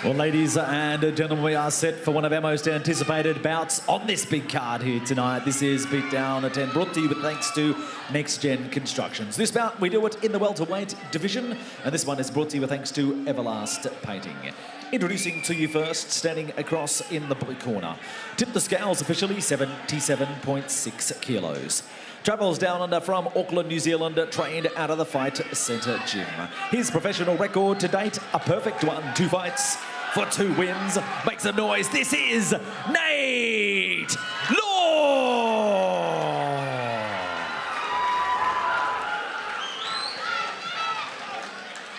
Well, ladies and gentlemen, we are set for one of our most anticipated bouts on this big card here tonight. This is Beatdown 10, brought to you with thanks to Next Gen Constructions. This bout, we do it in the welterweight division, and this one is brought to you with thanks to Everlast Painting. Introducing to you first, standing across in the blue corner. Tip the scales officially, 77.6 kilos. Travels down under from Auckland, New Zealand, trained out of the Fight Centre Gym. His professional record to date, a perfect one, 2 fights for 2 wins. Make some noise, this is Nate Law!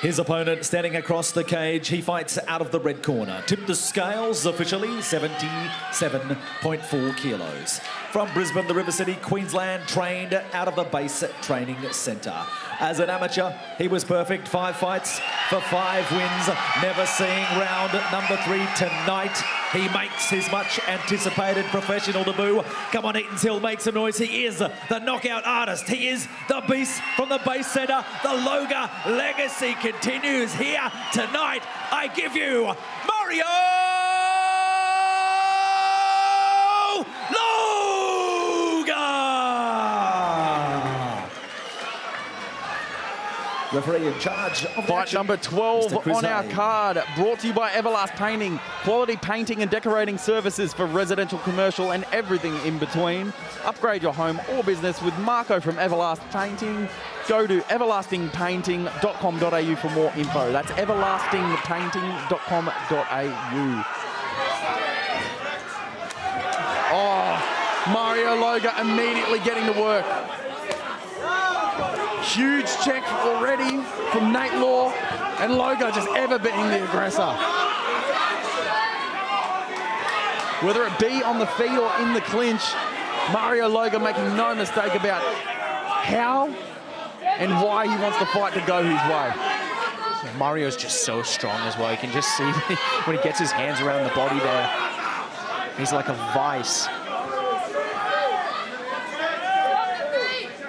His opponent standing across the cage, he fights out of the red corner. Tip the scales officially, 77.4 kilos. From Brisbane, the River City, Queensland, trained out of the Base Training Centre. As an amateur, he was perfect, 5 fights for 5 wins. Never seeing round number 3 tonight. He makes his much anticipated professional debut. Come on, Eatons Hill, make some noise. He is the knockout artist. He is the beast from the Base Centre. The Loga legacy continues here tonight. I give you Mario Loga! Referee in charge of fight number 12 on our card, brought to you by Everlast Painting. Quality painting and decorating services for residential, commercial and everything in between. Upgrade your home or business with Marco from Everlast Painting. Go to everlastingpainting.com.au for more info. That's everlastingpainting.com.au. Oh, Mario Loga immediately getting to work. Huge check already from Nate Law, and Loga just ever being the aggressor. Whether it be on the feet or in the clinch, Mario Loga making no mistake about how and why he wants the fight to go his way. Yeah, Mario's just so strong as well. You can just see when he gets his hands around the body there. He's like a vice.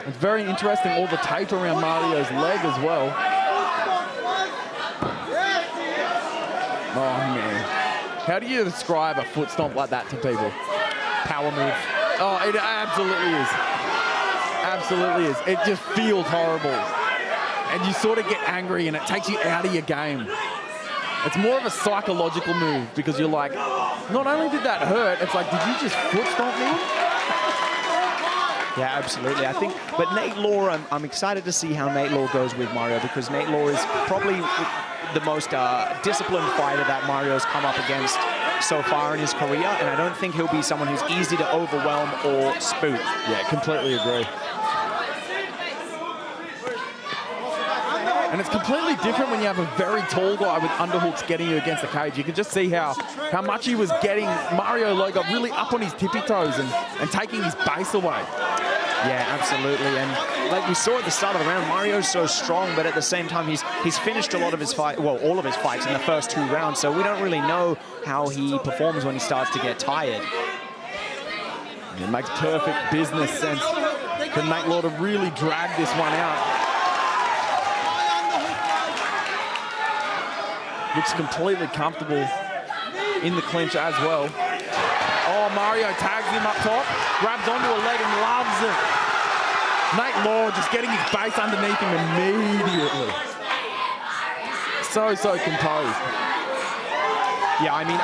It's very interesting, all the tape around Mario's leg as well. Oh, man. How do you describe a foot stomp like that to people? Power move. Oh, it absolutely is. Absolutely is. It just feels horrible. And you sort of get angry and it takes you out of your game. It's more of a psychological move because you're like, not only did that hurt, it's like, did you just foot stomp me? Yeah, absolutely. I think, but Nate Law, I'm excited to see how Nate Law goes with Mario, because Nate Law is probably the most disciplined fighter that Mario's come up against so far in his career, and I don't think he'll be someone who's easy to overwhelm or spook. Yeah, completely agree. And it's completely different when you have a very tall guy with underhooks getting you against the cage. You can just see how much he was getting Mario Loga really up on his tippy toes and taking his base away. Yeah, absolutely. And like we saw at the start of the round, Mario's so strong, but at the same time, he's finished a lot of his fight, well, all of his fights in the first 2 rounds. So we don't really know how he performs when he starts to get tired. It makes perfect business sense for Nate Law to really drag this one out. Looks completely comfortable in the clinch as well. Oh, Mario tags him up top, grabs onto a leg and loves it. Nate Law just getting his base underneath him immediately. So composed. Yeah, I mean,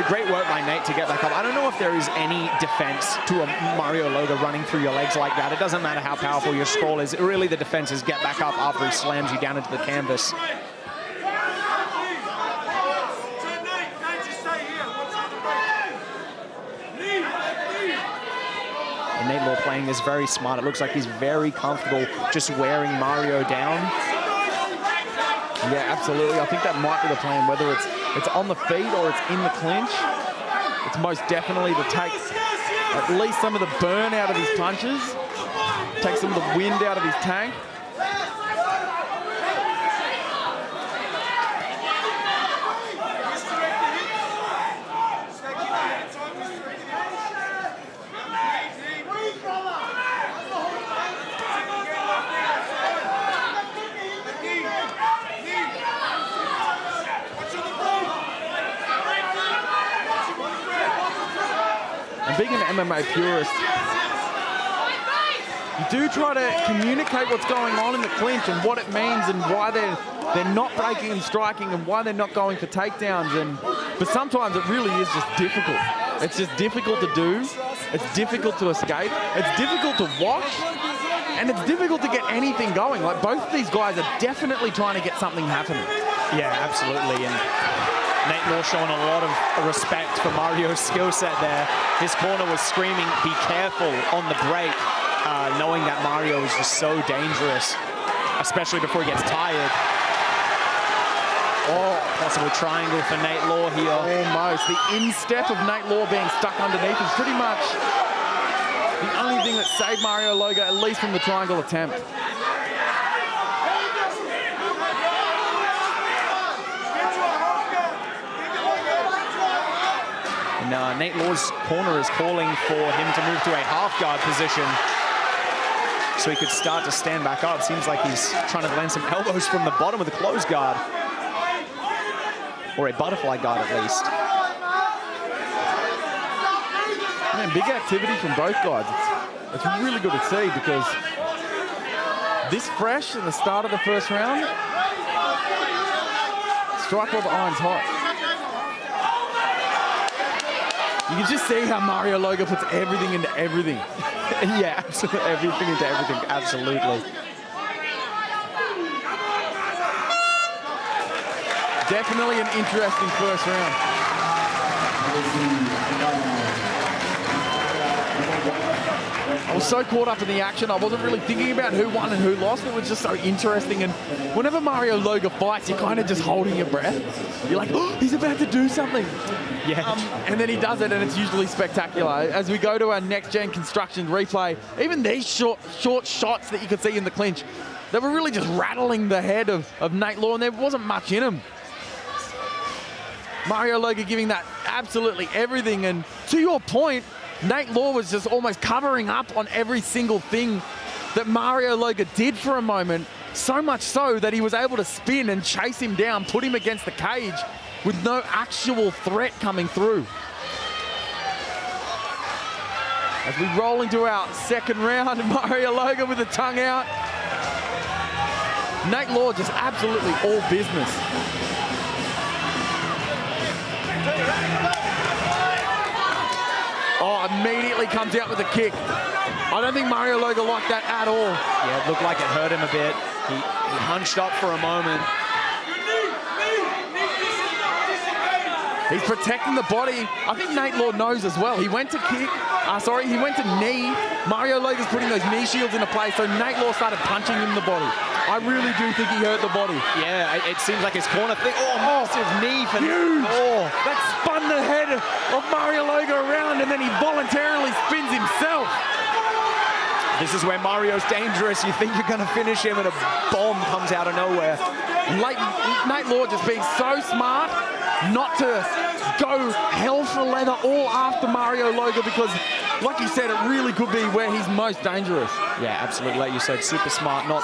great work by Nate to get back up. I don't know if there is any defense to a Mario Loga running through your legs like that. It doesn't matter how powerful your sprawl is. Really, the defense is get back up after he slams you down into the canvas. And Nate Law playing this very smart. It looks like he's very comfortable just wearing Mario down. Yeah, absolutely. I think that might be the plan, whether it's on the feet or it's in the clinch. It's most definitely to take at least some of the burn out of his punches, take some of the wind out of his tank. and being an MMA purist, you do try to communicate what's going on in the clinch and what it means and why they're not breaking and striking and why they're not going for takedowns. But sometimes it really is just difficult. It's just difficult to do. It's difficult to escape. It's difficult to watch. And it's difficult to get anything going. Like, both of these guys are definitely trying to get something happening. Yeah, absolutely. And Nate Law showing a lot of respect for Mario's skill set there. His corner was screaming, be careful on the break, knowing that Mario is just so dangerous, especially before he gets tired. Oh, possible triangle for Nate Law here. Almost. The instep of Nate Law being stuck underneath is pretty much the only thing that saved Mario Loga, at least from the triangle attempt. And Nate Law's corner is calling for him to move to a half guard position so he could start to stand back up. Seems like he's trying to land some elbows from the bottom of the closed guard. Or a butterfly guard, at least. Man, big activity from both guys. It's really good to see, because this fresh in the start of the first round, strike while the iron's hot. You can just see how Mario Loga puts everything into everything. Yeah, absolutely. Everything into everything, absolutely. Definitely an interesting first round. I was so caught up in the action, I wasn't really thinking about who won and who lost. It was just so interesting. And whenever Mario Loga fights, you're kind of just holding your breath. You're like, oh, he's about to do something. Yeah. And then he does it, and it's usually spectacular. As we go to our next-gen construction replay, even these short shots that you could see in the clinch, they were really just rattling the head of Nate Law, and there wasn't much in him. Mario Loga giving that absolutely everything. And to your point, Nate Law was just almost covering up on every single thing that Mario Loga did for a moment, so much so that he was able to spin and chase him down, put him against the cage with no actual threat coming through. As we roll into our second round, Mario Loga with the tongue out. Nate Law just absolutely all business. Oh, immediately comes out with a kick. I don't think Mario Loga liked that at all. Yeah, it looked like it hurt him a bit. He hunched up for a moment. He's protecting the body. I think Nate Law knows as well. He went to kick. He went to knee. Mario Loga's putting those knee shields into place, so Nate Law started punching him in the body. I really do think he hurt the body. Yeah, it seems like his corner thing. Oh, massive knee for huge. Oh. That spun the head of Mario Loga around, and then he voluntarily spins himself. This is where Mario's dangerous. You think you're going to finish him, and a bomb comes out of nowhere. Nate Law just being so smart not to go hell for leather all after Mario Loga, because, like you said, it really could be where he's most dangerous. Yeah, absolutely. Like you said, super smart, not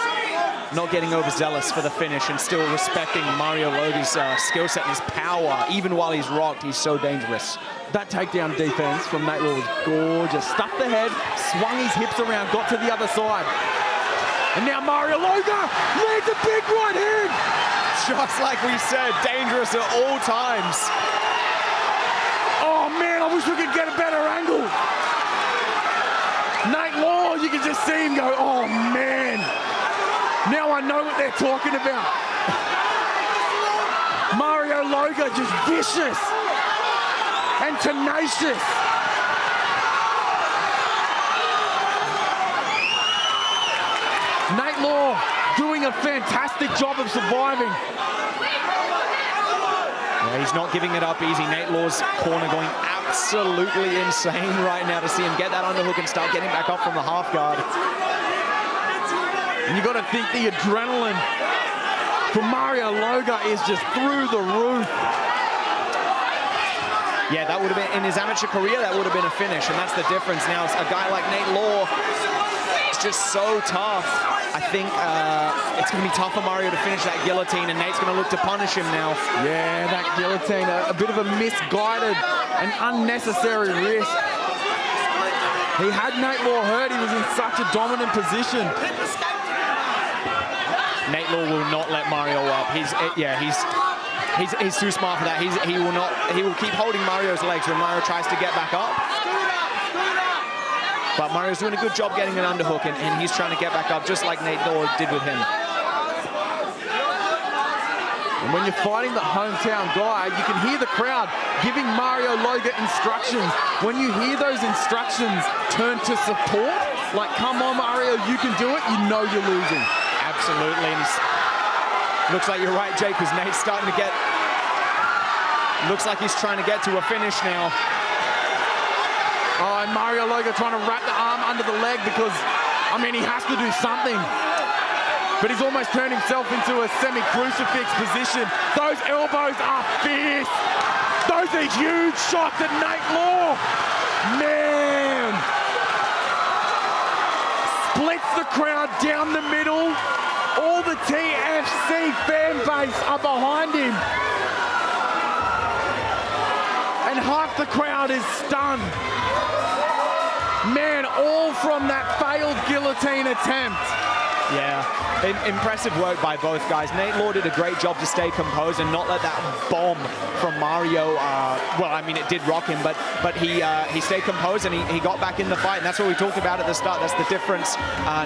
getting overzealous for the finish, and still respecting Mario Loga's skill set and his power. Even while he's rocked, he's so dangerous. That takedown defense from Nate Law was gorgeous. Stuffed the head, swung his hips around, got to the other side. And now Mario Loga lands a big right hand. Just like we said, dangerous at all times. Oh man, I wish we could get a better angle. Nate Law, you can just see him go, oh man. Now I know what they're talking about. Mario Loga just vicious and tenacious. Nate Law doing a fantastic job of surviving. Yeah, he's not giving it up easy. Nate Law's corner going absolutely insane right now to see him get that underhook and start getting back up from the half guard. And you got to think the adrenaline from Mario Loga is just through the roof. Yeah, that would have been, in his amateur career, that would have been a finish, and that's the difference now. A guy like Nate Law is just so tough. I think it's going to be tough for Mario to finish that guillotine, and Nate's going to look to punish him now. Yeah, that guillotine, a bit of a misguided and unnecessary risk. He had Nate Law hurt. He was in such a dominant position. Nate Law will not let Mario up. He's too smart for that. He will keep holding Mario's legs when Mario tries to get back up. But Mario's doing a good job getting an underhook, and he's trying to get back up just like Nate Law did with him. And when you're fighting the hometown guy, you can hear the crowd giving Mario Loga instructions. When you hear those instructions turn to support, like, come on, Mario, you can do it, you know you're losing. Absolutely. And looks like you're right, Jake, because Nate's starting to get... Looks like he's trying to get to a finish now. Oh, and Mario Loga trying to wrap the arm under the leg because, I mean, he has to do something. But he's almost turned himself into a semi-crucifix position. Those elbows are fierce. Those are huge shots at Nate Law. Man. Splits the crowd down the middle. All the TFC fan base are behind him. And half the crowd is stunned. Man, all from that failed guillotine attempt. Yeah, impressive work by both guys. Nate Law did a great job to stay composed and not let that bomb from Mario, well, I mean, it did rock him, but he stayed composed and he got back in the fight, and that's what we talked about at the start. That's the difference.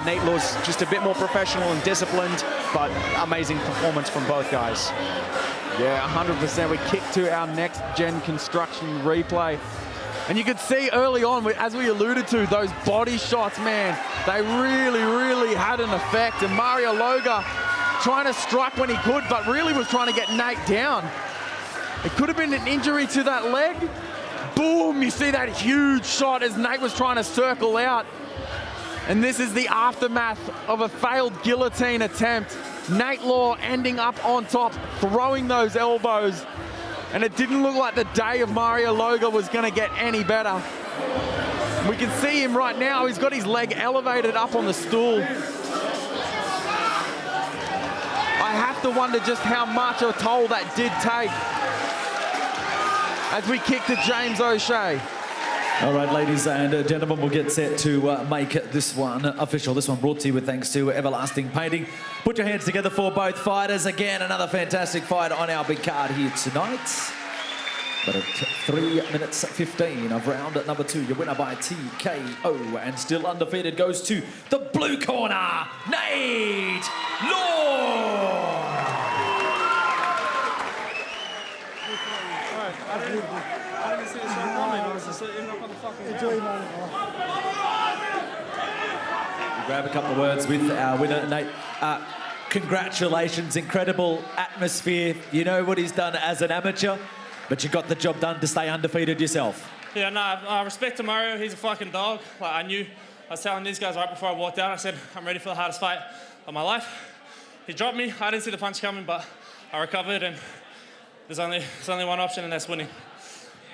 Nate Law's just a bit more professional and disciplined, but amazing performance from both guys. Yeah, 100%. We kick to our next-gen construction replay. And you could see early on, as we alluded to, those body shots, man, they really, really had an effect. And Mario Loga trying to strike when he could, but really was trying to get Nate down. It could have been an injury to that leg. Boom, you see that huge shot as Nate was trying to circle out. And this is the aftermath of a failed guillotine attempt. Nate Law ending up on top, throwing those elbows. And it didn't look like the day of Mario Loga was going to get any better. We can see him right now. He's got his leg elevated up on the stool. I have to wonder just how much a toll that did take as we kick to James O'Shea. All right, ladies and gentlemen, we'll get set to make this one official. This one brought to you with thanks to Everlasting Painting. Put your hands together for both fighters. Again, another fantastic fight on our big card here tonight. But at 3 minutes 15 of round number 2, your winner by TKO and still undefeated goes to the blue corner, Nate Law. I didn't see the shot coming. I was just sitting up on the fucking ground. We'll grab a couple of words with our winner, Nate. Congratulations, incredible atmosphere. You know what he's done as an amateur, but you got the job done to stay undefeated yourself. Yeah, no, I respect to Mario. He's a fucking dog. Like, I was telling these guys right before I walked out, I said, I'm ready for the hardest fight of my life. He dropped me. I didn't see the punch coming, but I recovered, and there's only one option, and that's winning.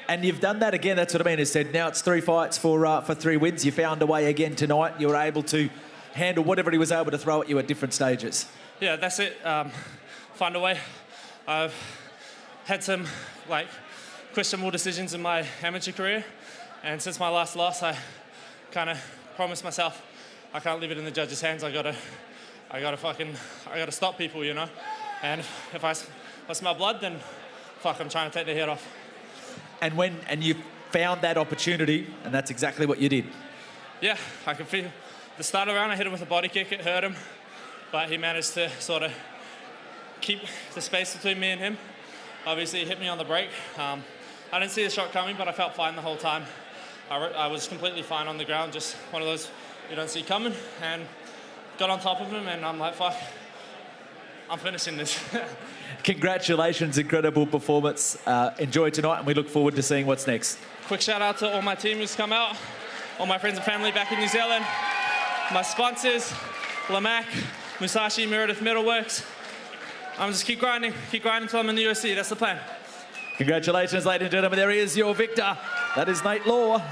And you've done that again. That's what I mean. I said now it's 3 fights for 3 wins. You found a way again tonight. You were able to handle whatever he was able to throw at you at different stages. Yeah, that's it. Find a way. I've had some questionable decisions in my amateur career, and since my last loss, I kind of promised myself I can't leave it in the judges' hands. I gotta stop people, you know. And if I smell blood, then fuck, I'm trying to take their head off. And you found that opportunity, and that's exactly what you did. Yeah, I could feel the start of the round. I hit him with a body kick. It hurt him, but he managed to sort of keep the space between me and him. Obviously, he hit me on the break. I didn't see the shot coming, but I felt fine the whole time. I was completely fine on the ground, just one of those you don't see coming, and got on top of him, and I'm like, fuck, I'm finishing this. Congratulations, incredible performance. Enjoy tonight, and we look forward to seeing what's next. Quick shout out to all my team who's come out, all my friends and family back in New Zealand, my sponsors, Lamac, Musashi, Meredith Metalworks. I'm just keep grinding until I'm in the UFC. That's the plan. Congratulations, ladies and gentlemen. There is your victor. That is Nate Law.